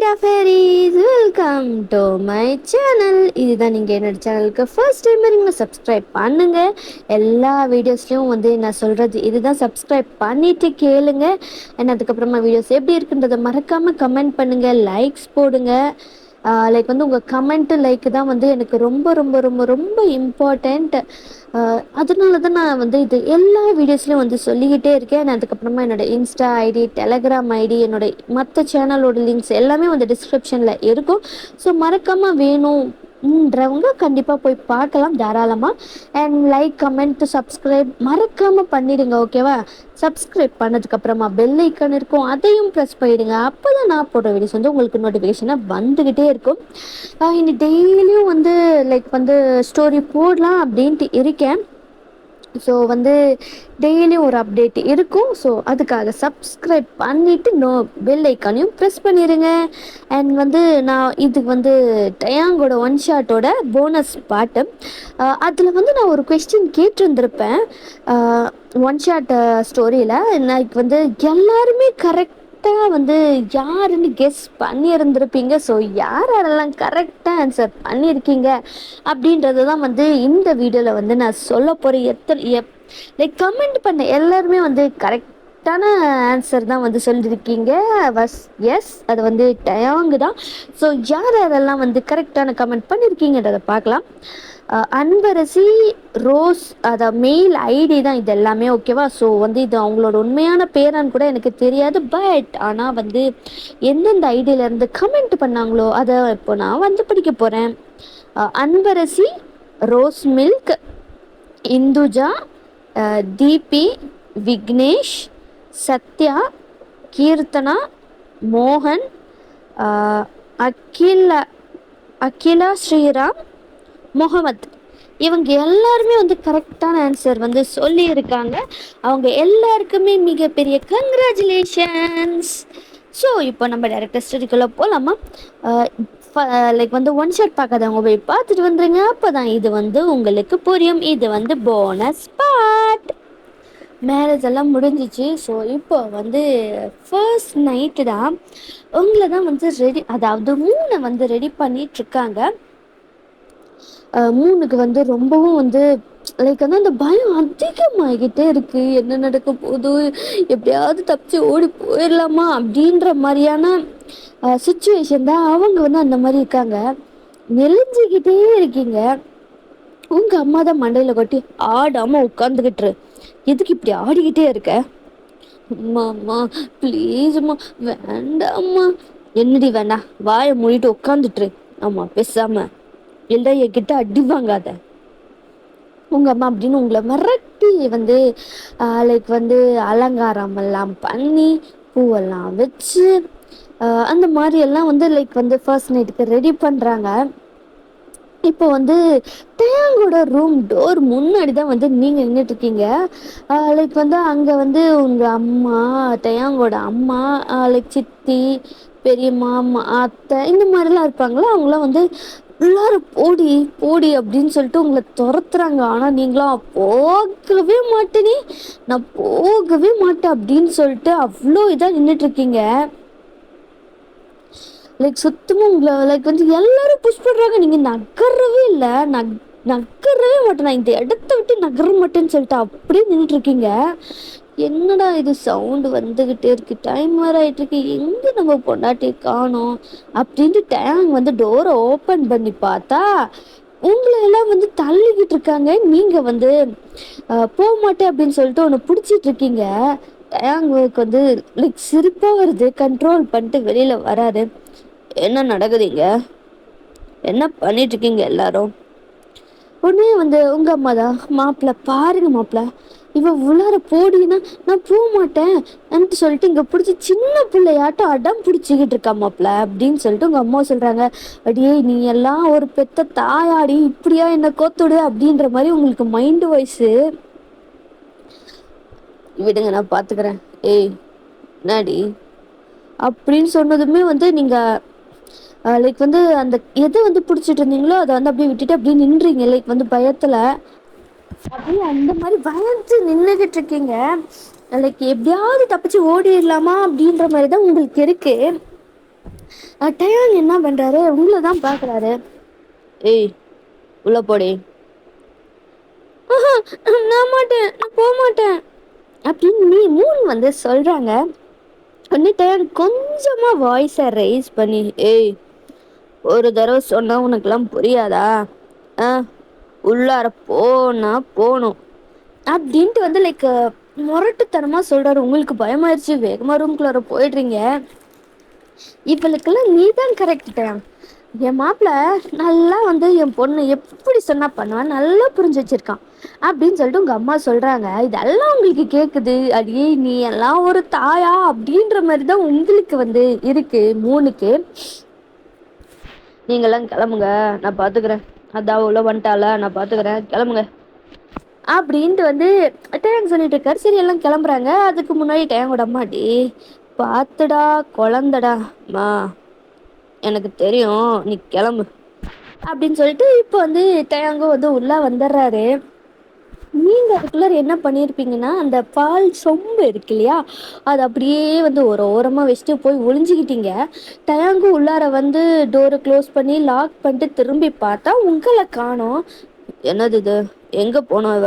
Faris welcome to my channel. இதுதான் நீங்கள் என்னோட சேனலுக்கு ஃபர்ஸ்ட் டைம் நீங்கள் சப்ஸ்கிரைப் பண்ணுங்க. எல்லா வீடியோஸ்லையும் வந்து நான் சொல்கிறது இதுதான், சப்ஸ்கிரைப் பண்ணிவிட்டு கேளுங்க. அண்ட் அதுக்கப்புறமா வீடியோஸ் எப்படி இருக்குன்றதை மறக்காமல் கமெண்ட் பண்ணுங்கள், லைக்ஸ் போடுங்க. லைக் வந்து உங்கள் கமெண்ட்டு லைக் தான் வந்து எனக்கு ரொம்ப ரொம்ப ரொம்ப ரொம்ப இம்பார்ட்டண்ட். அதனால தான் நான் வந்து இது எல்லா வீடியோஸ்லையும் வந்து சொல்லிக்கிட்டே இருக்கேன். அதுக்கப்புறமா என்னோடய இன்ஸ்டா ஐடி, டெலகிராம் ஐடி, என்னோட மற்ற சேனலோட லிங்க்ஸ் எல்லாமே வந்து டிஸ்கிரிப்ஷனில் இருக்கும். ஸோ மறக்காமல் வேணும்ன்றவங்க கண்டிப்பாக போய் பார்க்கலாம் தாராளமாக. அண்ட் லைக், கமெண்ட், சப்ஸ்கிரைப் மறக்காமல் பண்ணிடுங்க, ஓகேவா? சப்ஸ்கிரைப் பண்ணதுக்கப்புறமா பெல் ஐக்கான் இருக்கும், அதையும் ப்ரெஸ் பண்ணிவிடுங்க. அப்போ தான் நான் போடுற வீடியோஸ் வந்து உங்களுக்கு நோட்டிஃபிகேஷனாக வந்துக்கிட்டே இருக்கும். இனி டெய்லியும் வந்து லைக் வந்து ஸ்டோரி போடலாம் அப்படின்ட்டு இருக்கேன். ஸோ வந்து டெய்லியும் ஒரு அப்டேட் இருக்கும். ஸோ அதுக்காக சப்ஸ்கிரைப் பண்ணிவிட்டு பெல் ஐக்கானையும் ப்ரெஸ் பண்ணிடுங்க. அண்ட் வந்து நான் இதுக்கு வந்து டயாங்கோட ஒன் ஷாட்டோட போனஸ் பாட்டு, அதில் வந்து நான் ஒரு கொஸ்டின் கேட்டிருந்திருப்பேன். ஒன் ஷாட் ஸ்டோரியில் எனக்கு வந்து எல்லாருமே கரெக்டாக வந்து யாருன்னு கெஸ் பண்ணியிருந்திருப்பீங்க. ஸோ யாரெல்லாம் கரெக்டாக ஆன்சர் பண்ணியிருக்கீங்க அப்படின்றது தான் வந்து இந்த வீடியோவில் வந்து நான் சொல்ல போகிறேன். லைக் கமெண்ட் பண்ண எல்லாருமே வந்து கரெக்டான ஆன்சர் தான் வந்து சொல்லியிருக்கீங்க. எஸ், அது வந்து டயாங்கு தான். ஸோ யாரெல்லாம் வந்து கரெக்டான கமெண்ட் பண்ணியிருக்கீங்கன்றதை பார்க்கலாம். அன்பரசி ரோஸ், அதை மெயில் ஐடி தான் இது எல்லாமே, ஓகேவா? ஸோ வந்து இது அவங்களோட உண்மையான பேரான்னு கூட எனக்கு தெரியாது. பட் ஆனால் வந்து எந்தெந்த ஐடியிலேருந்து கமெண்ட் பண்ணாங்களோ அதை இப்போ நான் வந்து படிக்க போகிறேன். அன்பரசி, ரோஸ் மில்க், இந்துஜா, தீபி, விக்னேஷ், சத்யா, கீர்த்தனா, மோகன், அகிலா ஸ்ரீராம், முகமது, இவங்க எல்லாருமே வந்து கரெக்டான ஆன்சர் வந்து சொல்லியிருக்காங்க. அவங்க எல்லாருக்குமே மிகப்பெரிய கங்க்ராச்சுலேஷன்ஸ். ஸோ இப்போ நம்ம டேரக்டர் ஸ்டடிக்குள்ளே போகலாமா? லைக் வந்து ஒன் ஷாட் பார்க்காதவங்க போய் பார்த்துட்டு வந்துடுங்க. அப்போ தான் இது வந்து உங்களுக்கு புரியும். இது வந்து போனஸ் பார்ட். மேரேஜ் எல்லாம் முடிஞ்சிச்சு. ஸோ இப்போ வந்து ஃபர்ஸ்ட் நைட்டு தான் உங்களை தான் வந்து ரெடி, அதாவது 3 வந்து ரெடி பண்ணிகிட்ருக்காங்க. 3க்கு வந்து ரொம்பவும் வந்து லைக் வந்து அந்த பயம் அதிகமாகிட்டே இருக்குது. என்ன நடக்க போகுது, எப்படியாவது தப்பிச்சு ஓடி போயிடலாமா அப்படின்ற மாதிரியான சுச்சுவேஷன் தான். அவங்க வந்து அந்த மாதிரி இருக்காங்க. நெளிஞ்சிக்கிட்டே இருக்கீங்க. உங்கள் அம்மா தான் மண்டையில் கொட்டி ஆடாமல் உட்காந்துக்கிட்டுரு, எதுக்கு இப்படி ஆடிக்கிட்டே இருக்க? அம்மா ப்ளீஸ்மா, வேண்டாம்மா. என்னடி வேண்டாம், வாயை மூடிட்டு உட்காந்துட்டுரு. ஆமாம், பேசாமல் இல்லை என்கிட்ட அடி வாங்காத உங்கள் அம்மா அப்படின்னு உங்களை மிரட்டி வந்து லைக் வந்து அலங்காரம் எல்லாம் பண்ணி பூவெல்லாம் வச்சு அந்த மாதிரி எல்லாம் வந்து லைக் வந்து ஃபர்ஸ்ட் நைட்டுக்கு ரெடி பண்ணுறாங்க. இப்போ வந்து டயாங்கோட ரூம் டோர் முன்னாடி தான் வந்து நீங்கள் நின்றுட்டுருக்கீங்க. லைக் வந்து அங்கே வந்து உங்கள் அம்மா, டயாங்கோட அம்மா, லைக் சித்தி, பெரியம்மா, அத்தை, இந்த மாதிரிலாம் இருப்பாங்களா. அவங்களாம் வந்து எல்லாரும் போடி போடி அப்படின்னு சொல்லிட்டு உங்களை துரத்துறாங்க. ஆனால் நீங்களாம் போகவே மாட்டேனே, நான் போகவே மாட்டேன் அப்படின்னு சொல்லிட்டு அவ்வளோ இதாக நின்றுட்டுருக்கீங்க. லைக் சுத்தமாக உங்களை லைக் வந்து எல்லாரும் புஷ் பண்ணுறாங்க. நீங்கள் நகரவே இல்லை, நகரவே மாட்டேன், நான் இந்த இடத்த விட்டு நகர மாட்டேன்னு சொல்லிட்டு அப்படியே நின்றுட்டுருக்கீங்க. என்னடா இது சவுண்டு வந்துக்கிட்டே இருக்குது, டைம் வேறு ஆகிட்டுருக்கு, எங்கே நம்ம பொண்டாட்டி காணோம் அப்படின்ட்டு டேங் வந்து டோரை ஓப்பன் பண்ணி பார்த்தா உங்களை எல்லாம் வந்து தள்ளிக்கிட்டு இருக்காங்க. நீங்கள் வந்து போக மாட்டேன் அப்படின்னு சொல்லிட்டு ஒன்று பிடிச்சிட்டு இருக்கீங்க. டேங்களுக்கு வந்து லைக் சிரிப்பாக வருது, கண்ட்ரோல் பண்ணிட்டு வெளியில் வராது. என்ன நடக்குதுங்க, என்ன பண்ணிட்டு இருக்கீங்க எல்லாரும்? உடனே வந்து உங்கள் அம்மா தான், மாப்பிள்ளை பாருங்க மாப்பிள்ளை, இவன் உள்ளார போடினா நான் போக மாட்டேன் என்று சொல்லிட்டு இங்கே பிடிச்சி சின்ன பிள்ளையாட்டம் அடம் பிடிச்சிக்கிட்டு இருக்கா மாப்பிள்ள அப்படின்னு சொல்லிட்டு உங்கள் அம்மா சொல்கிறாங்க. அடியே நீ எல்லாம் ஒரு பெத்த தாயாடி, இப்படியா என்ன கோத்துடு அப்படின்ற மாதிரி உங்களுக்கு மைண்டு வாய்ஸு. விடுங்க நான் பார்த்துக்கிறேன், ஏய் நாடி அப்படின்னு சொன்னதுமே வந்து நீங்கள் லைக் வந்து அந்த எதை வந்து பிடிச்சிட்டு இருந்தீங்களோ அதை வந்து அப்படியே விட்டுட்டு அப்படியே நின்றீங்க. லைக் வந்து பயத்தில் அப்படியே அந்த மாதிரி பயந்து நின்றுகிட்டு இருக்கீங்க. லைக் எப்படியாவது தப்பிச்சு ஓடிடலாமா அப்படின்ற மாதிரி தான் உங்களுக்கு இருக்கு. டயான் என்ன பண்றாரு, உங்களதான் பாக்குறாரு. ஏய் உள்ள போடி. நான் மாட்டேன், நான் போக மாட்டேன் அப்படின்னு நீ மூன் வந்து சொல்றாங்க. உடனே டயான் கொஞ்சமா வாய்ஸை ரைஸ் பண்ணி, ஏய் ஒரு தடவை சொன்னா உனக்கெல்லாம் புரியாதா? உள்ளார போனா போகணும் அப்படின்ட்டு வந்து லைக் முரட்டுத்தனமா சொல்றாரு. உங்களுக்கு பயமாயிருச்சு, வேகமா ரூம்குள்ளார போயிடுறீங்க. இவளுக்கெல்லாம் நீ தான் கரெக்ட் டைம். என் மாப்பிள்ள நல்லா வந்து என் பொண்ணு எப்படி சொன்னா பண்ணுவான், நல்லா புரிஞ்சு வச்சிருக்கான் அப்படின்னு சொல்லிட்டு உங்க அம்மா சொல்றாங்க. இதெல்லாம் உங்களுக்கு கேக்குது, அடியே நீ எல்லாம் ஒரு தாயா அப்படின்ற மாதிரி தான் உங்களுக்கு வந்து இருக்கு மூணுக்கு. நீங்கெல்லாம் கிளம்புங்க, நான் பாத்துக்கிறேன். அதான் உள்ள வந்துட்டால, நான் பாத்துக்கிறேன், கிளம்புங்க அப்படின்ட்டு வந்து டேங் சொல்லிட்டு இருக்காரு. சரி எல்லாம் கிளம்புறாங்க. அதுக்கு முன்னாடி டேங்கோட அம்மாடி, பார்த்துடா குழந்தடா மா, எனக்கு தெரியும், நீ கிளம்பு அப்படின்னு சொல்லிட்டு இப்போ வந்து டேங்கோ வந்து உள்ள வந்துடுறாரு. நீங்க அதுக்குள்ள என்ன பண்ணியிருப்பீங்கன்னா, அந்த பால் சொம்பு இருக்கு இல்லையா, அது அப்படியே வந்து ஒரு ஓரமாக வச்சுட்டு போய் ஒளிஞ்சுக்கிட்டீங்க. டயாங்கு உள்ளார வந்து டோரை க்ளோஸ் பண்ணி லாக் பண்ணிட்டு திரும்பி பார்த்தா உங்களை காணோம். என்னது இது, எங்க போனவ?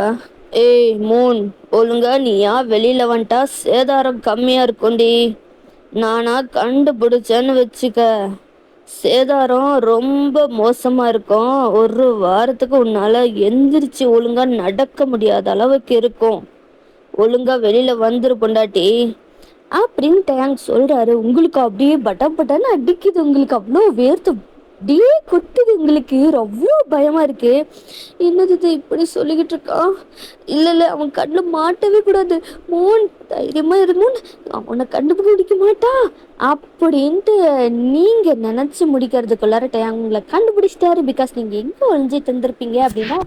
ஏய் மூன், ஒழுங்கா நீயா வெளியில வந்துட்டா சேதாரம் கம்மியா இருக்கும்டி. நானா கண்டுபிடிச்சேன்னு வச்சுக்க, சேதாரம் ரொம்ப மோசமா இருக்கும். ஒரு வாரத்துக்கு உன்னால எந்திரிச்சு ஒழுங்கா நடக்க முடியாத அளவுக்கு இருக்கும். ஒழுங்கா வெளியில வந்துரு பொண்டாட்டி அப்படின்னு டேங்க் சொல்றாரு. உங்களுக்கு அப்படியே பட்டன்னு அடிக்குது, உங்களுக்கு அவ்வளோ வேர்த்து அப்படியே கொட்டுது, உங்களுக்கு அவ்வளோ பயமா இருக்கு. என்னது இது இப்படி சொல்லிக்கிட்டு இருக்கான்? இல்ல அவன் கண்ணில் மாட்டவே கூடாது, மோன் தைரியமா இருந்தோன்னு அவனை கண்டுபிடிக்க மாட்டா அப்படின்ட்டு நீங்க நினைச்சு முடிக்கிறதுக்குள்ளார உங்களை கண்டுபிடிச்சிட்டாரு. பிகாஸ் நீங்க எங்க ஒளிஞ்சிட்டு இருந்திருப்பீங்க அப்படின்னா,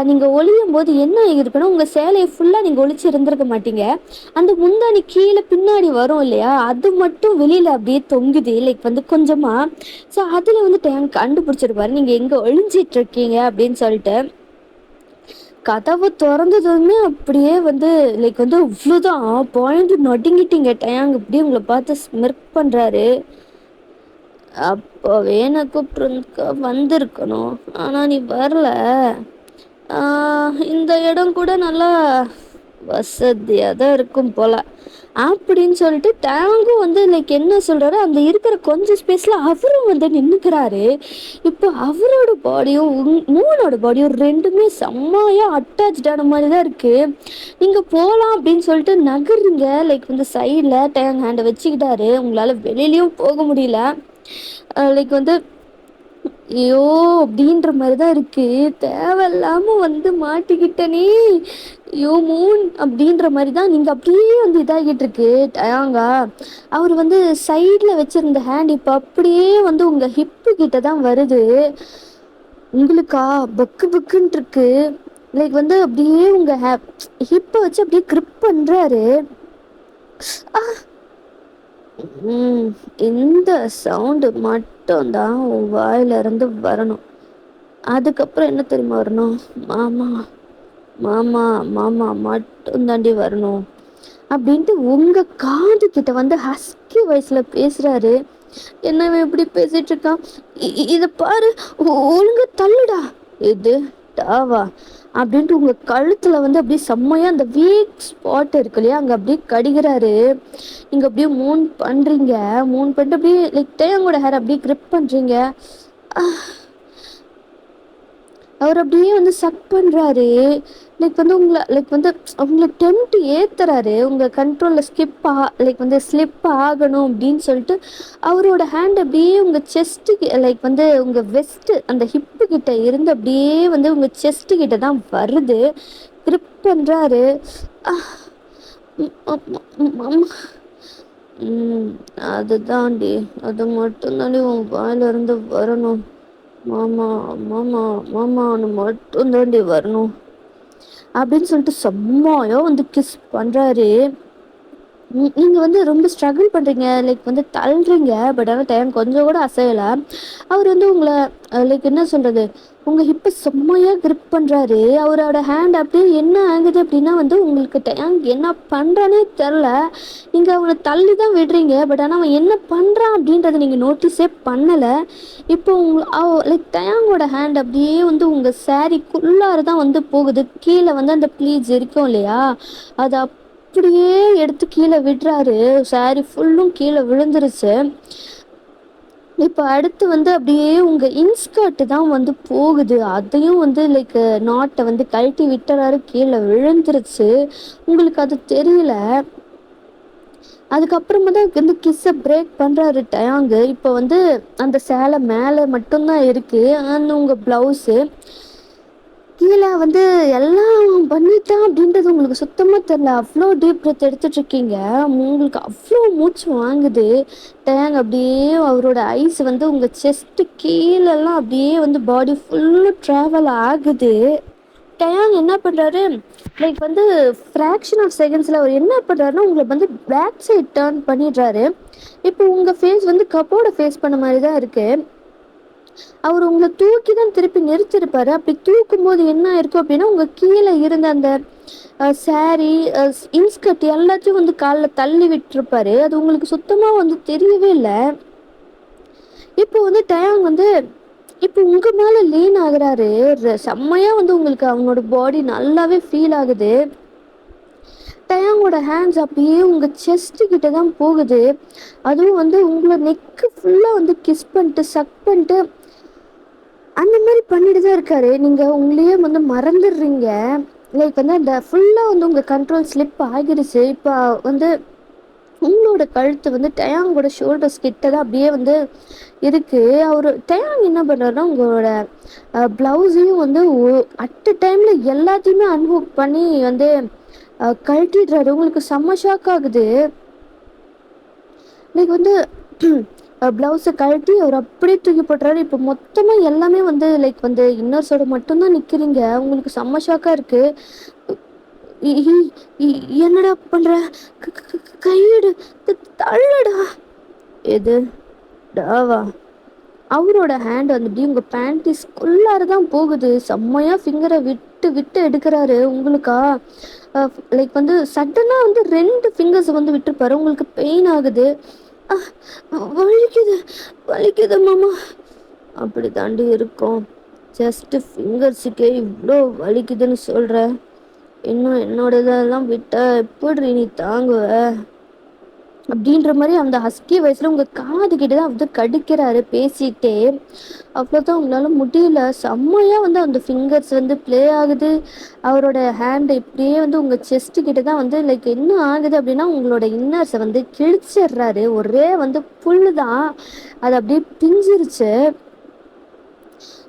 நீங்க ஒளியும் போது என்ன ஆகிருக்கணும், உங்க சேலையை ஃபுல்லா நீங்க ஒளிச்சு இருந்திருக்க மாட்டீங்க. அந்த முந்தானி கீழே பின்னாடி வரும் இல்லையா, அது மட்டும் வெளியில அப்படியே தொங்குது லைக் வந்து கொஞ்சமா. ஸோ அதுல வந்து டேங்க் கண்டுபிடிச்சிருப்பாரு நீங்க எங்க ஒளிஞ்சிட்டு இருக்கீங்க அப்படின்னு சொல்லிட்டு. கதவு திறந்ததுமே அப்படியே வந்து லைக் வந்து இவ்வளோதான் பாயிண்ட் நடுங்கிட்டீங்க. டேங் அப்படியே உங்களை பார்த்து ஸ்மிர்க் பண்றாரு. அப்போவே நான் கூப்பிட்டு வந்திருக்கணும், ஆனா நீ வரல. இந்த இடம் கூட நல்லா வசதியாக தான் இருக்கும் போல அப்படின்னு சொல்லிட்டு டேங்கும் வந்து லைக் என்ன சொல்றாரு, அந்த இருக்கிற கொஞ்சம் ஸ்பேஸ்ல அவரும் வந்து நின்னுக்கிறாரு. இப்போ அவரோட பாடியும் மூனோட பாடியும் ரெண்டுமே செம்மையா அட்டாச்சான மாதிரி தான் இருக்கு. நீங்க போகலாம் அப்படின்னு சொல்லிட்டு நகருங்க லைக் வந்து சைடில் டேங் ஹேண்டை வச்சுக்கிட்டாரு. உங்களால வெளியிலயும் போக முடியல. லைக் வந்து ஐயோ அப்படின்ற மாதிரி தான் இருக்கு. தேவையில்லாம வந்து மாட்டிக்கிட்டனே, ஐயோ மூன் அப்படின்ற மாதிரி தான் நீங்க அப்படியே வந்து இதாகிட்டு இருக்கு. டயாங்கா அவர் வந்து சைட்ல வச்சிருந்த ஹேண்ட் இப்போ அப்படியே வந்து உங்க ஹிப்பு கிட்ட தான் வருது. உங்களுக்கா பக்கு பக்குன்னு இருக்கு. லைக் வந்து அப்படியே உங்க ஹிப்பை வச்சு அப்படியே கிரிப் பண்றாரு. இந்த சவுண்டு மட்டும்தான் உன் வாயில இருந்து வரணும். அதுக்கப்புறம் என்ன தெரியுமா வரணும், மாமா மாமா மாமா மட்டும் தாண்டி வரணும் அப்படின்ட்டு உங்க காது கிட்ட வந்து ஹஸ்கி வயசுல பேசுறாரு. என்ன இப்படி பேசிட்டு இருக்கான், இத பாரு, ஒழுங்கா தள்ளுடா. இது டாவா அப்படின்ட்டு உங்க கழுத்துல வந்து அப்படியே செம்மையா அந்த வீக் ஸ்பாட் இருக்கு இல்லையா, அங்க அப்படியே கடிக்கிறாரு. நீங்க அப்படியே மூன் பண்றீங்க, மூன் பண்ணிட்டு அப்படியே லைக் தேங்கோட ஹேர் அப்படியே கிரிப் பண்றீங்க. அவர் அப்படியே வந்து சக் பண்றாரு. லைக் வந்து உங்களை லைக் வந்து உங்களை டெம்ட் ஏத்துறாரு. உங்க கண்ட்ரோல்ல லைக் வந்து ஸ்லிப் ஆகணும் அப்படின்னு சொல்லிட்டு அவரோட ஹேண்ட் அப்படியே உங்க செஸ்ட் லைக் வந்து உங்க வெஸ்ட் அந்த ஹிப்பு கிட்ட இருந்து அப்படியே வந்து உங்க செஸ்ட் கிட்ட தான் வருது. கிரிப் பண்றாரு. அதுதான்டி, அது மட்டும் தாண்டி உன் வாயில இருந்து வரணும். மாமா மாமா மாமான்னு மட்டும் தாண்டி வரணும் அப்படின்னு சொல்லிட்டு செம்மையா வந்து கிஸ் பண்றாரு. நீங்க வந்து ரொம்ப ஸ்ட்ரகிள் பண்றீங்க. லைக் வந்து தள்றீங்க. பட் ஆனா டயான் கொஞ்சம் கூட அசையல. அவரு வந்து உங்கள லைக் என்ன சொல்றது? உங்க ஹிப்ப செம்மையா கிரிப் பண்றாரு. அவரோட ஹேண்ட் அப்படியே என்ன ஆகுது அப்படின்னா வந்து உங்களுக்கு டயான் என்ன பண்றான்னே தெர்ல. நீங்க அவன தள்ளி தான் விடுறீங்க. பட் ஆனா அவன் என்ன பண்றான் அப்படின்றத நீங்க நோட்டீஸே பண்ணல. இப்போ லைக் டயாங்கோட ஹேண்ட் அப்படியே வந்து உங்க சாரிக்குள்ளார தான் வந்து போகுது. கீழ வந்து அந்த ப்ளீட்ஸ் இருக்கும் இல்லையா? அது அப்படியே எடுத்து கீழே விடுறாரு. சாரி ஃபுல்லும் கீழே விழுந்துருச்சு. இப்போ அடுத்து வந்து அப்படியே உங்க இன்ஸ்கர்ட் தான் வந்து போகுது. அதையும் வந்து லைக் நாட்டை வந்து கழட்டி விட்டுறாரு. கீழே விழுந்துருச்சு. உங்களுக்கு அது தெரியல. அதுக்கப்புறமா தான் வந்து கிஸ்ஸை பிரேக் பண்றாரு டயாங்கு. இப்போ வந்து அந்த சேலை மேலே மட்டும்தான் இருக்கு. அந்த உங்க பிளவுஸு கீழே வந்து எல்லாம் பண்ணிட்டான் அப்படின்றது உங்களுக்கு சுத்தமாக தெரில. அவ்வளோ டீப் பிரெத் எடுத்துட்டு இருக்கீங்க. உங்களுக்கு அவ்வளோ மூச்சு வாங்குது. டேங் அப்படியே அவரோட ஐஸ் வந்து உங்கள் செஸ்ட்டு கீழெல்லாம் அப்படியே வந்து பாடி ஃபுல்லு ட்ராவல் ஆகுது. டயாங் என்ன பண்ணுறாரு, லைக் வந்து ஃப்ராக்ஷன் ஆஃப் செகண்ட்ஸில் அவர் என்ன பண்ணுறாருன்னா உங்களை வந்து பேக் சைட் டேர்ன் பண்ணிடுறாரு. இப்போ உங்கள் ஃபேஸ் வந்து கப்போட ஃபேஸ் பண்ண மாதிரி தான் இருக்குது. அவர் உங்களை தூக்கி தான் திருப்பி நிறுத்திருப்பாரு. அப்படி தூக்கும்போது என்ன ஆயிருக்கும் அப்படின்னா உங்க கீழே இருந்த அந்த சாரி இன்ஸ்கர்ட் எல்லாத்தையும் வந்து காலில் தள்ளி விட்டுருப்பாரு. அது உங்களுக்கு சுத்தமா வந்து தெரியவே இல்லை. இப்போ வந்து டயாங் வந்து இப்போ உங்க மேல லீன் ஆகுறாரு. செம்மையா வந்து உங்களுக்கு அவனோட பாடி நல்லாவே ஃபீல் ஆகுது. டயாங்கோட ஹேண்ட்ஸ் அப்படியே உங்க செஸ்ட் கிட்ட தான் போகுது. அதுவும் வந்து உங்களை நெக்கு ஃபுல்லா வந்து கிஸ் பண்ணிட்டு சக் பண்ணிட்டு அந்த மாதிரி பண்ணிட்டு தான் இருக்காரு. நீங்கள் உங்களையே வந்து மறந்துடுறீங்க. லைக் வந்து அந்த ஃபுல்லாக வந்து உங்கள் கண்ட்ரோல் ஸ்லிப் ஆகிடுச்சு. இப்போ வந்து உங்களோட கழுத்து வந்து டயாங்கோட ஷோல்டர்ஸ் கிட்ட தான் அப்படியே வந்து இருக்குது. அவர் டயாங் என்ன பண்ணுறாருன்னா உங்களோட ப்ளவுஸையும் வந்து அட் அ டைமில் எல்லாத்தையுமே அன்ஹூக் பண்ணி வந்து கழட்டிடுறாரு. உங்களுக்கு செம்ம ஷாக் ஆகுது. லைக் வந்து ப்ளவுஸை கழட்டி அவர் அப்படியே தூக்கி போட்டுறாரு. இப்போ மொத்தமாக எல்லாமே வந்து லைக் வந்து இன்னர்ஸோட மட்டும்தான் நிற்கிறீங்க. உங்களுக்கு செம்ம ஷாக்காக இருக்குது. என்னடா பண்ணுற? கையெடு, தள்ளுடா. எது டாவா? அவரோட ஹேண்ட் வந்து உங்கள் பேண்டிஸ்குள்ளார தான் போகுது. செம்மையாக ஃபிங்கரை விட்டு விட்டு எடுக்கிறாரு. உங்களுக்கா லைக் வந்து சடனாக வந்து 2 ஃபிங்கர்ஸ் வந்து விட்டுருப்பாரு. உங்களுக்கு பெயின் ஆகுது. வலிக்குது வலிக்குது மாமா. அப்படி தாண்டி இருக்கும். ஜஸ்ட் ஃபிங்கர்ஸுக்கே இவ்வளோ வலிக்குதுன்னு சொல்கிற. இன்னும் என்னோட இதெல்லாம் விட்டா எப்படி நீ தாங்குவ? அப்படின்ற மாதிரி அந்த ஹஸ்கி வயசில் உங்கள் காது கிட்ட தான் வந்து கடிக்கிறாரு பேசிகிட்டே. அவ்வளோதான், உங்களால் முடியல. செம்மையாக வந்து அந்த ஃபிங்கர்ஸ் வந்து ப்ளே ஆகுது. அவரோட ஹேண்டு இப்படியே வந்து உங்கள் செஸ்ட்டு கிட்ட தான் வந்து லைக் என்ன ஆகுது அப்படின்னா உங்களோட இன்னர்ஸை வந்து கிழிச்சிடுறாரு. ஒரே வந்து புல்லு தான், அது அப்படியே பிஞ்சிருச்சு.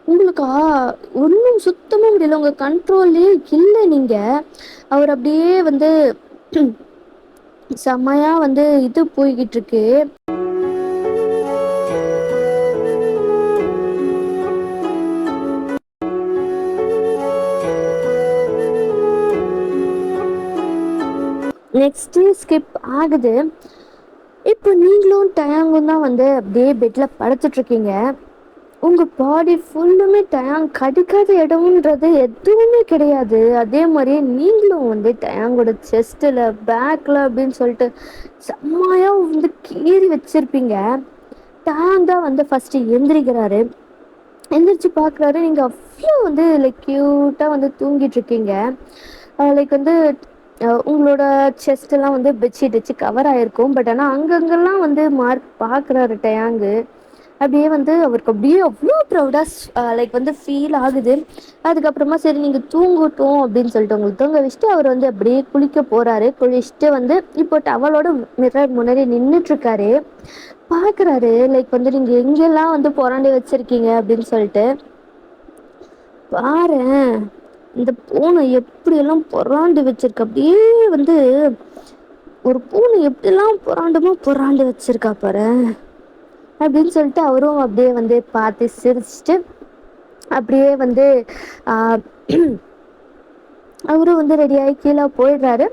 உங்களுக்கா ஒன்றும் சுத்தமாக முடியல. உங்கள் கண்ட்ரோல்லே இல்லை. நீங்கள் அவர் அப்படியே வந்து செம்மையா வந்து இது போய்கிட்டு இருக்கு. நெக்ஸ்ட் ஸ்கிப் ஆகுது. இப்போ நீங்களும் டயாங்கும் தான் வந்து அப்படியே பெட்ல படுத்துட்டு இருக்கீங்க. உங்கள் பாடி ஃபுல்லுமே டயாங் கடிக்காத இடம்ன்றது எதுவுமே கிடையாது. அதே மாதிரியே நீங்களும் வந்து டயாங்கோட செஸ்ட்டில் பேக்கில் அப்படின்னு சொல்லிட்டு செம்மையாக வந்து கீறி வச்சுருப்பீங்க. டயாங் தான் வந்து ஃபஸ்ட்டு எந்திரிக்கிறாரு. எந்திரிச்சு பார்க்குறாரு, நீங்கள் அவ்வளோ வந்து லைக் க்யூட்டாக வந்து தூங்கிட்டுருக்கீங்க. லைக் வந்து உங்களோட செஸ்ட்டெல்லாம் வந்து பெட்ஷீட் வச்சு கவர் ஆகிருக்கும். பட் ஆனால் அங்கங்கெல்லாம் வந்து மார்க் பார்க்குறாரு டயாங்கு. அப்படியே வந்து அவருக்கு அப்படியே அவ்வளோ ப்ரௌடாக லைக் வந்து ஃபீல் ஆகுது. அதுக்கப்புறமா சரி நீங்கள் தூங்கட்டும் அப்படின்னு சொல்லிட்டு உங்களுக்கு தூங்க வச்சுட்டு அவர் வந்து அப்படியே குளிக்க போகிறாரு. குளிச்சுட்டு வந்து இப்போ டவலோட மிரர் முன்னாடி நின்றுட்டுருக்காரு. பார்க்குறாரு லைக் வந்து நீங்கள் எங்கெல்லாம் வந்து புறாண்டி வச்சுருக்கீங்க அப்படின்னு சொல்லிட்டு. பாரு இந்த பூனை எப்படியெல்லாம் புறாண்டு வச்சிருக்க. அப்படியே வந்து ஒரு பூனை எப்படிலாம் புறாண்டு வச்சிருக்கா பாரு அப்படின்னு சொல்லிட்டு அவரும் அப்படியே வந்து பார்த்து சிரிச்சுட்டு அப்படியே வந்து அவரும் வந்து ரெடியாகி கீழே போயிடுறாரு.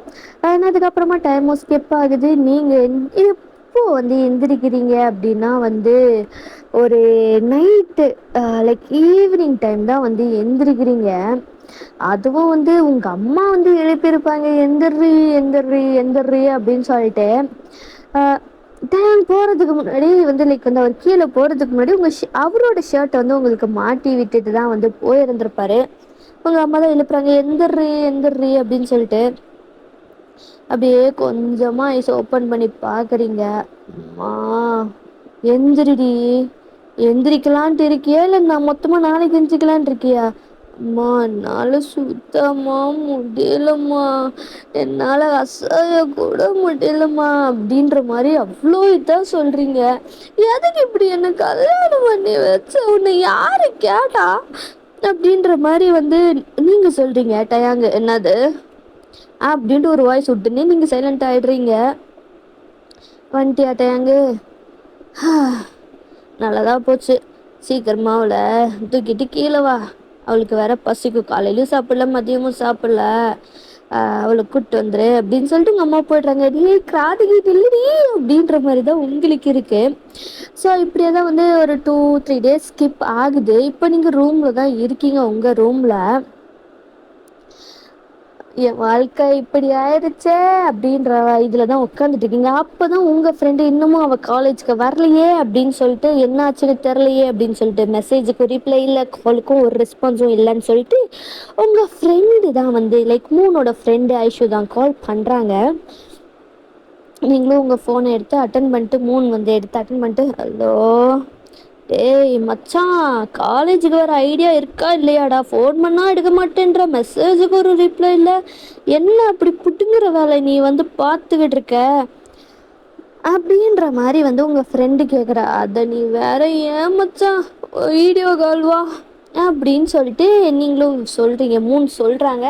அதுக்கப்புறமா டைமும் ஸ்கிப் ஆகுது. நீங்கள் எப்போ வந்து எந்திரிக்கிறீங்க அப்படின்னா வந்து ஒரு நைட்டு லைக் ஈவினிங் டைம் தான் வந்து எந்திரிக்கிறீங்க. அதுவும் வந்து உங்க அம்மா வந்து எழுப்பியிருப்பாங்க, எந்திர்ரி எந்திர்ரி எந்திர்ரி அப்படின்னு சொல்லிட்டு. டேங் போகிறதுக்கு முன்னாடி வந்து லைக் வந்து அவர் கீழே போகிறதுக்கு முன்னாடி அவரோட ஷர்ட்டை வந்து உங்களுக்கு மாட்டி விட்டுட்டு தான் வந்து போயிருந்திருப்பாரு. உங்கள் அம்மா தான் எழுப்புறாங்க, எந்திர்ரி எந்திர்ரி அப்படின்னு சொல்லிட்டு. அப்படியே கொஞ்சமா ஐஸ் ஓப்பன் பண்ணி பார்க்குறீங்க. அம்மா எந்திரிடி, எந்திரிக்கலான்ட்டு இருக்கியா இல்லை நான் மொத்தமாக நாளைக்கு எந்திரிக்கலான்ட்டு இருக்கியா? அம்மா என்னால் சுத்தமாக முடியலம்மா, என்னால் அசைய கூட முடியலம்மா அப்படின்ற மாதிரி அவ்வளோ இதாக சொல்கிறீங்க. எதுக்கு இப்படி என்ன கல்யாணம் பண்ணி வச்ச, உன்னை யாரு கேட்டா அப்படின்ற மாதிரி வந்து நீங்கள் சொல்கிறீங்க. டயாங்க என்னது அப்படின்ட்டு ஒரு வாய்ஸ் விட்டுனே நீங்கள் சைலண்ட் ஆகிடுறீங்க. வந்துட்டியா டயாங்கு? நல்லதா போச்சு, சீக்கிரமா அவளை தூக்கிட்டு கீழே வா, அவளுக்கு வேற பசிக்கும், காலையிலும் சாப்பிடல மதியமும் சாப்பிடல, அவளை கூப்பிட்டு வந்துரு அப்படின்னு சொல்லிட்டு உங்கள் அம்மா போய்ட்றாங்க. நீ கிராதிகிட்டு இல்லடி அப்படின்ற மாதிரி தான் உங்களுக்கு இருக்கு. ஸோ இப்படியே தான் வந்து ஒரு 2-3 days ஸ்கிப் ஆகுது. இப்போ நீங்கள் ரூமில் தான் இருக்கீங்க. உங்கள் ரூமில் என் வாழ்க்கை இப்படி ஆயிடுச்சே அப்படின்ற இதில் தான் உட்காந்துட்டு இருக்கீங்க. அப்போ தான் உங்கள் ஃப்ரெண்டு இன்னமும் அவள் காலேஜுக்கு வரலையே அப்படின்னு சொல்லிட்டு, என்ன ஆச்சுன்னு தெரிலையே அப்படின்னு சொல்லிட்டு மெசேஜுக்கு ரிப்ளை இல்லை, காலுக்கும் ஒரு ரெஸ்பான்ஸும் இல்லைன்னு சொல்லிட்டு உங்கள் ஃப்ரெண்டு தான் வந்து லைக் மூனோட ஃப்ரெண்டு ஐஷு தான் கால் பண்ணுறாங்க. நீங்களும் உங்கள் ஃபோனை எடுத்து அட்டன் பண்ணிட்டு, மூன் வந்து எடுத்து அட்டன் பண்ணிட்டு, ஹலோ டேய் மச்சான், காலேஜுக்கு வர ஐடியா இருக்கா இல்லையாடா? ஃபோன் பண்ணால் எடுக்க மாட்டேன்ற, மெசேஜுக்கு ஒரு ரிப்ளை இல்லை, என்ன அப்படி புட்டுங்கிற வேலை நீ வந்து பார்த்துக்கிட்டு இருக்க அப்படின்ற மாதிரி வந்து உங்கள் ஃப்ரெண்டு கேட்குறா. அதை நீ வேற ஏன் மச்சான் வீடியோ கால் வா அப்படின்னு சொல்லிட்டு நீங்களும் சொல்கிறீங்க. மூணு சொல்கிறாங்க.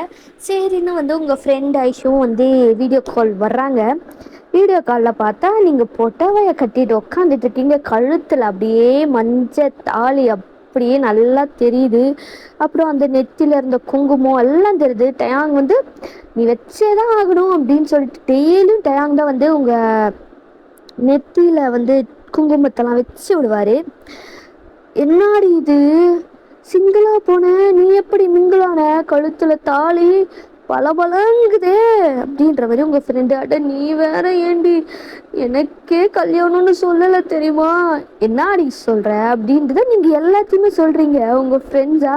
சரின்னு வந்து உங்கள் ஃப்ரெண்ட் ஐஷும் வந்து வீடியோ கால் வர்றாங்க. வீடியோ காலில் பார்த்தா நீங்கள் புடவையை கட்டிட்டு உட்காந்துட்டு இருக்கீங்க. கழுத்தில் அப்படியே மஞ்சள் தாலி அப்படியே நல்லா தெரியுது. அப்புறம் அந்த நெத்தியில் இருந்த குங்குமம் எல்லாம் தெரியுது. டயாங் வந்து நீ வச்சே தான் ஆகணும் அப்படின்னு சொல்லிட்டு டெய்லியும் டயாங் தான் வந்து உங்கள் நெத்தியில் வந்து குங்குமத்தெல்லாம் வச்சு விடுவார். என்னாடி இது, சிங்கிளாக போன நீ எப்படி மிங்கிளான, கழுத்தில் தாலி பலபலங்குதே அப்படின்ற மாதிரி உங்கள் ஃப்ரெண்டு. அட நீ வேற ஏண்டி, எனக்கே கல்யாணம்னு சொல்லலை தெரியுமா, என்னாடி சொல்கிற அப்படின்றத நீங்கள் எல்லாத்தையுமே சொல்கிறீங்க உங்கள் ஃப்ரெண்ட்ஸா.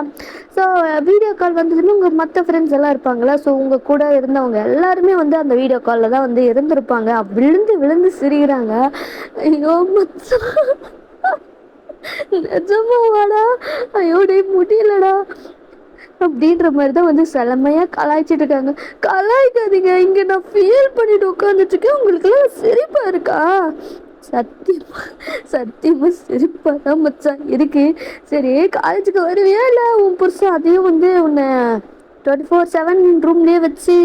ஸோ வீடியோ கால் வந்ததுன்னு உங்கள் மற்ற ஃப்ரெண்ட்ஸ் எல்லாம் இருப்பாங்களா, ஸோ உங்கள் கூட இருந்தவங்க எல்லாருமே வந்து அந்த வீடியோ காலில் தான் வந்து இருந்திருப்பாங்க. விழுந்து விழுந்து சிரிக்கிறாங்க. ஐயோ மச்சான், நிஜமாவாடா, ஐயோ டே முடியலடா அப்படின்ற மாதிரி தான் வந்து செலமையாக கலாய்ச்சிட்டு இருக்காங்க. கலாய்க்காதீங்க, இங்கே நான் ஃபீல் பண்ணிட்டு உட்காந்துட்டுருக்கேன், உங்களுக்குலாம் சிரிப்பாக இருக்கா? சத்தியமாக சிரிப்பாக தான் மச்சான் இருக்கு. சரி காலேஜுக்கு வருவியா இல்லை உன் புருஷன் அதையும் வந்து உன்னை 24/7 ரூம்லேயே வச்சு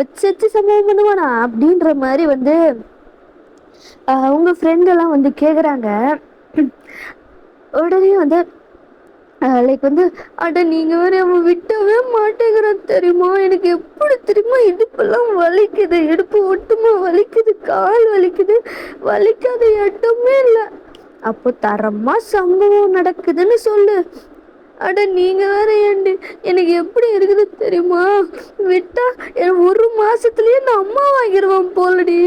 வச்சு வச்சு சம்பவம் பண்ணுவானா அப்படின்ற மாதிரி வந்து உங்கள் ஃப்ரெண்டெல்லாம் வந்து கேட்குறாங்க. உடனே வந்து லைக் வந்து அட நீங்கள் வேறு அவன் விட்டவே மாட்டேங்கிறான் தெரியுமா, எனக்கு எப்படி தெரியுமா இடுப்பெல்லாம் வலிக்குது, இடுப்பு ஒட்டுமா வலிக்குது, கால் வலிக்குது, வலிக்காத இடமே இல்லை. அப்போ தரமாக சம்பவம் நடக்குதுன்னு சொல்லு. அட நீங்கள் வேற ஏண்டி, எனக்கு எப்படி இருக்குது தெரியுமா, விட்டா ஒரு மாதத்துலேயே நான் அம்மா வாங்கிடுவேன் போலடி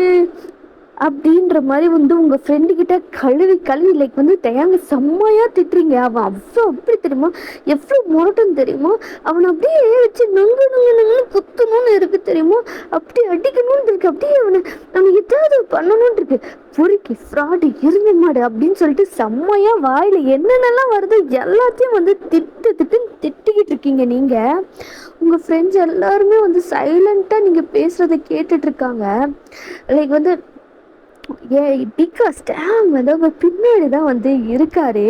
அப்படின்ற மாதிரி வந்து உங்கள் ஃப்ரெண்டுக்கிட்ட கழுவி லைக் வந்து டயாங்க செம்மையாக திட்டுறீங்க. அவன் அப்படி தெரியுமா, எவ்வளோ முரட்டும் தெரியுமா, அவனை அப்படியே வச்சு நொங்கு நொங்கு நொங்குன்னு குத்தணும்னு இருக்கு தெரியுமா, அப்படி அடிக்கணும்னு இருக்கு, அப்படியே அவனை ஏதாவது பண்ணணும்னு இருக்கு, பொறுக்கி ஃப்ராடு இருந்த மாடு அப்படின்னு சொல்லிட்டு செம்மையாக வாயில் என்னென்னலாம் வருதோ எல்லாத்தையும் வந்து திட்டிக்கிட்டு இருக்கீங்க. நீங்கள் உங்கள் ஃப்ரெண்ட்ஸ் எல்லாருமே வந்து சைலண்ட்டாக நீங்கள் பேசுகிறத கேட்டுட்ருக்காங்க. லைக் வந்து பிகாஸ் டேம் வந்து அவங்க பின்னாடி தான் வந்து இருக்காரு.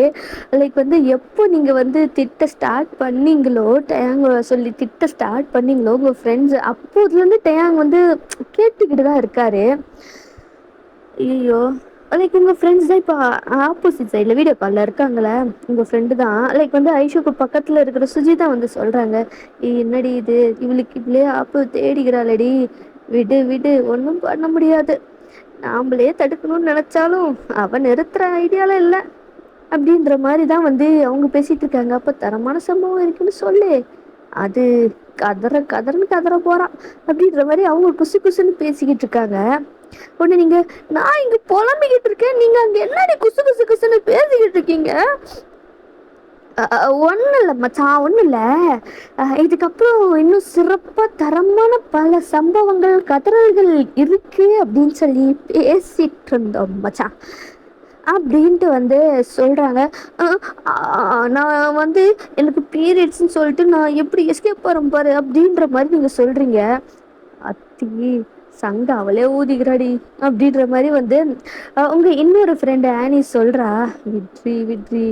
லைக் வந்து எப்போ நீங்கள் வந்து திட்ட ஸ்டார்ட் பண்ணீங்களோ, டேங் சொல்லி திட்ட ஸ்டார்ட் பண்ணீங்களோ உங்கள் ஃப்ரெண்ட்ஸ், அப்போதுலேருந்து டேங் வந்து கேட்டுக்கிட்டு தான் இருக்காரு. ஐயோ லைக் உங்க ஃப்ரெண்ட்ஸ் தான் இப்போ ஆப்போசிட் சைடில் வீடியோ காலில் இருக்காங்களே, உங்கள் ஃப்ரெண்டு தான். லைக் வந்து ஐஷுக்கு பக்கத்தில் இருக்கிற சுஜிதா வந்து சொல்கிறாங்க, என்னடி இது இவளுக்கு இவளே ஆப்பு தேடிக்கிறாளடி, விடு விடு ஒன்றும் பண்ண முடியாது, நாம்ளே தடுக்கணும்னு நினச்சாலும் அவன் நிறுத்துகிற ஐடியாலாம் இல்லை அப்படின்ற மாதிரி தான் வந்து அவங்க பேசிகிட்டு இருக்காங்க. அப்போ தரமான சம்பவம் இருக்குன்னு சொல்லு, அது கதறன்னு கதற போகிறான் அப்படின்ற மாதிரி அவங்க குசு குசுன்னு பேசிக்கிட்டு இருக்காங்க. ஒன்று நீங்கள், நான் இங்கே புலம்பிக்கிட்டு இருக்கேன், நீங்கள் அங்கே என்னடி குசு குசு குசுன்னு பேசிக்கிட்டு இருக்கீங்க? ஒன்றும் இல்லை மச்சான், ஒன்றும் இல்லை. இதுக்கப்புறம் இன்னும் சிறப்பாக தரமான பல சம்பவங்கள் கதறல்கள் இருக்கு அப்படின்னு சொல்லி பேசிட்டு இருந்தோம் மச்சான் அப்படின்ட்டு வந்து சொல்கிறாங்க. நான் வந்து எனக்கு பீரியட்ஸ்ன்னு சொல்லிட்டு நான் எப்படி எஸ்கேப் போகிறேன் பாரு அப்படின்ற மாதிரி நீங்கள் சொல்கிறீங்க. அத்தி சங்க அவளே ஊதிக்கிறாடி அப்படின்ற மாதிரி வந்து உங்க இன்னொரு ஃப்ரெண்டு ஆனி சொல்றா, விட்ரி விட்ரி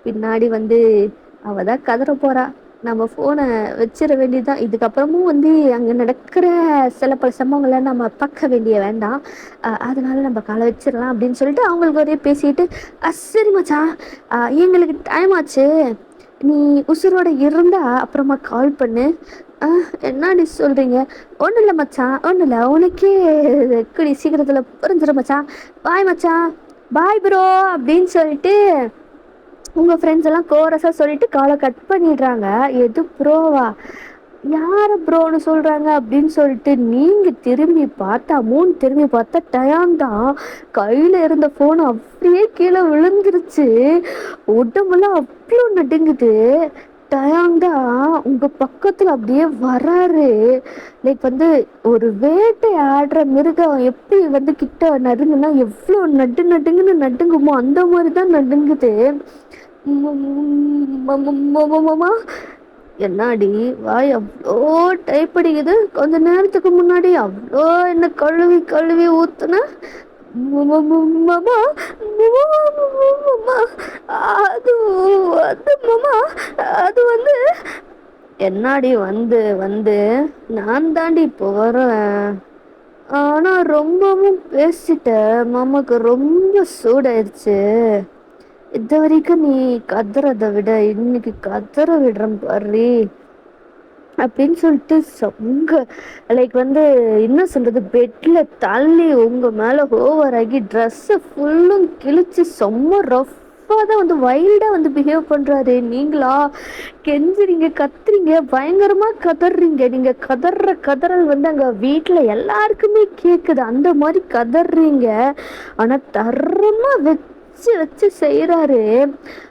பின்னாடி வந்து அவ தான் கதற போறா, நம்ம ஃபோனை வச்சிட வேண்டியதுதான், இதுக்கப்புறமும் வந்து அங்கே நடக்கிற சில பல சம்பவங்களை நம்ம பார்க்க வேண்டிய வேண்டாம், அதனால நம்ம காலை வச்சிடலாம் அப்படின்னு சொல்லிட்டு அவங்களுக்கு ஒரே பேசிட்டு, சரி மச்சான், எங்களுக்கு டைம் ஆச்சு, நீ உசுரோட இருந்தா அப்புறமா கால் பண்ணு. என்னடி சொல்கிறீங்க? ஒன்றும் இல்லை மச்சான், ஒன்றும் இல்லை, உனக்கே கூடி சீக்கிரத்தில் புரிஞ்சிடும் மச்சான், பாய் மச்சான், பாய் ப்ரோ அப்படின்னு சொல்லிட்டு உங்கள் ஃப்ரெண்ட்ஸ் எல்லாம் கோரஸாக சொல்லிட்டு காலை கட் பண்ணிடுறாங்க. எது ப்ரோவா, யாரை ப்ரோன்னு சொல்கிறாங்க அப்படின்னு சொல்லிட்டு நீங்கள் திரும்பி பார்த்தா, திரும்பி பார்த்தா டயான் தான் கையில் இருந்த ஃபோன் அப்படியே கீழே விழுந்துருச்சு, உடம்புலாம் அவ்வளோ நடுங்குது. டயான் தான் உங்கள் பக்கத்தில் அப்படியே வராரு. லைக் வந்து ஒரு வேட்டை ஆடுற மிருகம் எப்படி வந்து கிட்ட நடுங்குன்னா எவ்வளோ நடுங்குன்னு நடுங்குமோ அந்த மாதிரி தான் நடுங்குது. என்னாடி வாய் அவ்வளோ டைப் அடிக்குது, கொஞ்ச நேரத்துக்கு முன்னாடி அவ்வளோ என்ன கழுவி கழுவி ஊத்துன, அது அது மாமா, அது வந்து என்னாடி வந்து வந்து நான் தாண்டி இப்போ வரேன், ஆனா ரொம்பவும் பேசிட்டேன், மாமாக்கு ரொம்ப சூடாயிருச்சு, இது வரைக்கும் நீ கத்துறதை விட இன்னைக்கு கத்துற விடுறேன் பாரு அப்படின்னு சொல்லிட்டு சொங்க லைக் வந்து என்ன சொல்றது, பெட்ல தள்ளி உங்க மேல ஓவர் ஆகி ட்ரெஸ்ஸை ஃபுல்லும் கிழிச்சு செம்ம ரஃப்பாக தான் வந்து வைல்டாக வந்து பிஹேவ் பண்ணுறாரு. நீங்களா கெஞ்சுறீங்க, கத்துறீங்க, பயங்கரமாக கதறீங்க, நீங்கள் கதற கதறல் வந்து அங்கே வீட்டில் எல்லாருக்குமே கேட்குது, அந்த மாதிரி கதறீங்க. ஆனால் தரமாக வச்சு வச்சு செய்கிறாரு,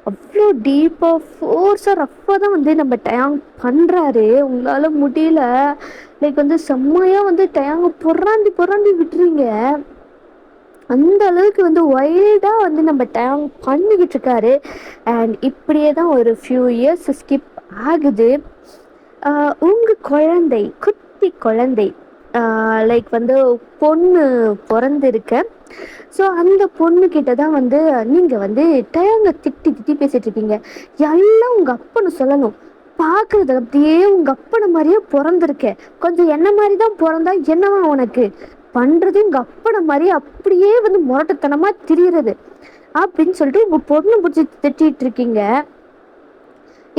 அவ்வளோ டீப்பாக ஃபோர்ஸாக ரஃப்பாக தான் வந்து நம்ம டயாங் பண்ணுறாரு. உங்களால் முடியல, லைக் வந்து செம்மையாக வந்து டயாங்க பொறாண்டி விட்டுறீங்க, அந்த அளவுக்கு வந்து வைல்டாக வந்து நம்ம டயாங் பண்ணிக்கிட்டு இருக்காரு. அண்ட் இப்படியே தான் ஒரு ஃபியூ இயர்ஸ் ஸ்கிப் ஆகுது. உங்கள் குழந்தை, குட்டி குழந்தை, லைக் வந்து பொண்ணு பிறந்திருக்க, ஸோ அந்த பொண்ணுக்கிட்ட தான் வந்து நீங்கள் வந்து டயாங்க திட்டி பேசிகிட்டு இருக்கீங்க. எல்லாம் உங்கள் அப்பன்னு சொல்லணும், பார்க்குறது அப்படியே உங்கள் அப்பனை மாதிரியே பிறந்திருக்கேன், கொஞ்சம் என்ன மாதிரி தான் பிறந்தா என்னவா உனக்கு, பண்ணுறது உங்கள் அப்பனை மாதிரி அப்படியே வந்து முரட்டுத்தனமாக திரியிறது அப்படின்னு சொல்லிட்டு உங்கள் பொண்ணு பிடிச்சி திட்டிகிட்டு இருக்கீங்க.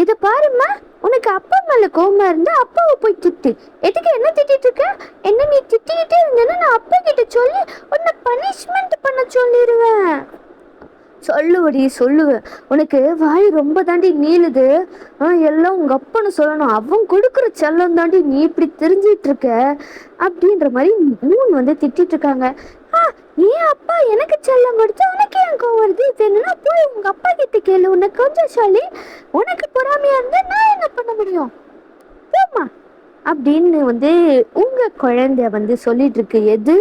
இதை பாருமா, உனக்கு அப்பா மேல கோவமா இருந்தா அப்பாவை போய் திட்டு, எதுக்கு என்ன திட்டிட்டு இருக்க, என்ன நீ திட்டிக்கிட்டே இருந்தேன்னா நான் அப்பா கிட்ட சொல்லி உன்னை பனிஷ்மெண்ட் பண்ண சொல்லிடுவேன். சொல்லுவடி சொல்லுவேன், உனக்கு வாய் ரொம்ப தாண்டி நீளுது, எல்லாம் உங்க அப்பன்னு சொல்லணும், அவன் கொடுக்குற செல்லம் தாண்டி நீ இப்படி தெரிஞ்சிட்டு இருக்க அப்படின்ற மாதிரி மூணு வந்து திட்டிட்டு இருக்காங்க. ஏன் அப்பா எனக்கு செல்லம் கொடுத்து உனக்கு ஏன் கோவம் வருது, இது என்னன்னா போய் உங்க அப்பா கிட்ட கேளு, உனக்கு கொஞ்சம் சொல்லி, உனக்கு பொறாமையா இருந்தா நான் என்ன பண்ண முடியும் போமா அப்படின்னு வந்து உங்க குழந்தைய வந்து சொல்லிட்டு இருக்கு. எது,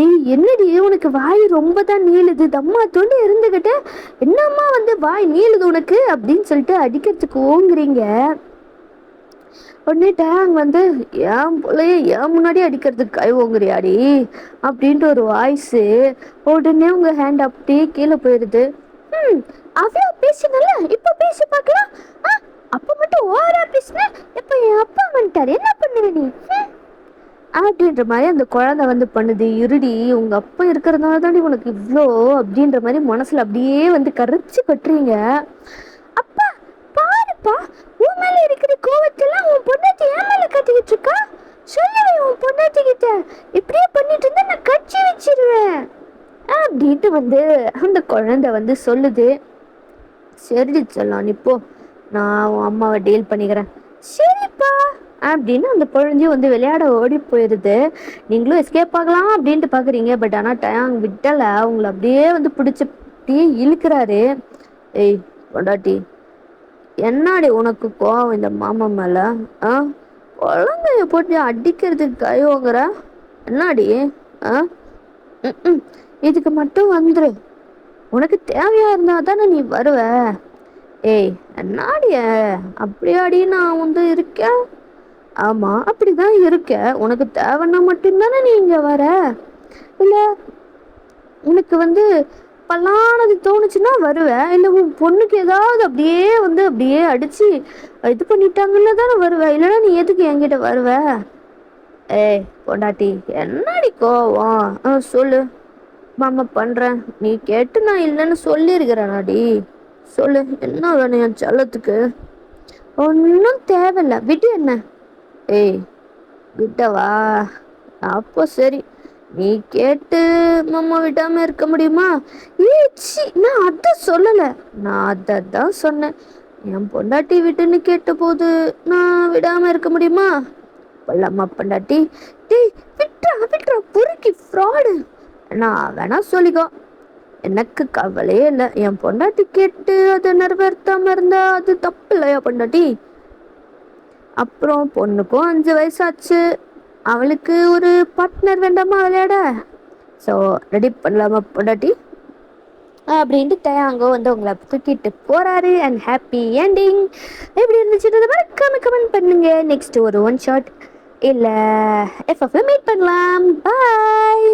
ஏய் என்னடி உனக்கு வாய் ரொம்ப தான் நீளுது, தம்மா தொண்டு இருந்துகிட்ட என்னம்மா வந்து வாய் நீளுது உனக்கு அப்படின்னு சொல்லிட்டு அடிக்கிறதுக்கு ஓங்குறீங்க. உடனே டேங் வந்து ஏன் போலயே ஏன் முன்னாடி அடிக்கிறதுக்கு கை ஓங்குறியாடி அப்படின்ட்டு ஒரு வாய்ஸு. உடனே உங்க ஹேண்ட் அப்படியே கீழே போயிடுது. அவ்வளோ பேசினல, இப்போ பேசி பார்க்கலாம், அப்போ மட்டும் ஓவரா பேசின, இப்போ என் அப்பா வந்துட்டாரு என்ன பண்ணுவ நீ அப்படின்ற மாதிரி அந்த குழந்தை வந்து பண்ணுது. இருடி உங்க அப்பா இருக்கிறதுனால தாண்டி உனக்கு இவ்வளோ அப்படின்ற மாதிரி மனசுல அப்படியே வந்து கரைச்சி கட்டுறீங்க. அப்பா பாருப்பா, உன் மேல இருக்கிற கோவத்தெல்லாம் உன் பொண்டாட்டி என் மேல கட்டிக்கிட்டு இருக்கா. சொல்லுவேன் உன் பொண்டாட்டி கிட்ட, இப்படியே பண்ணிட்டு இருந்தா நான் கட்சி வச்சிருவேன் அப்படின்ட்டு வந்து அந்த குழந்தை வந்து சொல்லுது. சரி சொல்லலாம் நீ போ, நான் உன் அம்மாவை டீல் பண்ணிக்கிறேன். சரிப்பா அப்படின்னு அந்த குழந்தையும் வந்து விளையாட ஓடி போயிடுது. நீங்களும் எஸ்கேப் ஆகலாம் அப்படின்ட்டு பார்க்குறீங்க. பட் ஆனால் டயாங் விட்டலை. அவங்கள அப்படியே வந்து பிடிச்சி அப்படியே இழுக்கிறாரு. ஏய் பொண்டாட்டி, என்னாடி உனக்கு கோவம் இந்த மாமா மேலே? ஆ, குழந்தைய போட்டு அடிக்கிறதுக்கு கை வாங்குற என்னாடி? ஆ, ம், இதுக்கு மட்டும் வந்துரு. உனக்கு தேவையா இருந்தா தானே நீ வருவ. ஏய் என்னாடிய அப்படியாடி நான் வந்து இருக்கேன். ஆமா அப்படிதான் இருக்க. உனக்கு தேவைன்னா மட்டும்தானே நீ இங்க வர. இல்ல உனக்கு வந்து பல்லானது தோணுச்சுன்னா வருவ. இல்ல உன் பொண்ணுக்கு ஏதாவது அப்படியே வந்து அப்படியே அடிச்சு இது பண்ணிட்டாங்கன்னு தானே வருவ. இல்லைன்னா நீ எதுக்கு என்கிட்ட வருவ? ஏய் பொண்டாட்டி, என்னடி கோவம்? சொல்லு. மாமா பண்றேன், நீ கேட்டு நான் இல்லைன்னு சொல்லியிருக்கிறேனாடி. சொல்லு, என்ன வேணும் என் செல்லத்துக்கு? ஒன்றும் தேவையில்ல, விட்டு என்ன. ஏய் விட்டவா? அப்போ சரி, நீ கேட்டு மாமா விடாம இருக்க முடியுமா? ஏச்சி, நான் அதை சொல்லல, நான் அதை தான் சொன்னேன். என் பொண்டாட்டி விட்டுன்னு கேட்ட போது நான் விடாம இருக்க முடியுமா? பல்லம்மா பொண்டாட்டி, டேய் விட்றா விட்றா பொறுக்கி ஃப்ராடு. நான் வேணா சொல்லிக்கோ, எனக்கு கவலையே இல்லை. என் பொண்டாட்டி கேட்டு அதை நிறைவேற்றாம இருந்தா அது தப்பு இல்லையா பொண்டாட்டி? அப்புறம் பொண்ணுக்கும் 5 வயசாச்சு, அவளுக்கு ஒரு பார்ட்னர் வேண்டாமா விளையாட? ஸோ ரெடி பண்ணலாமா பொண்டாட்டி அப்படின்ட்டு தயாங்கோ வந்து உங்களை தூக்கிட்டு போறாரு. And happy ending. எப்படி இருந்துச்சுன்றத மறக்காம கமெண்ட் பண்ணுங்க. நெக்ஸ்ட் ஒரு ஒன் ஷாட் இல்லை எஃப்எஃப்ல மீட் பண்ணலாம். பாய்.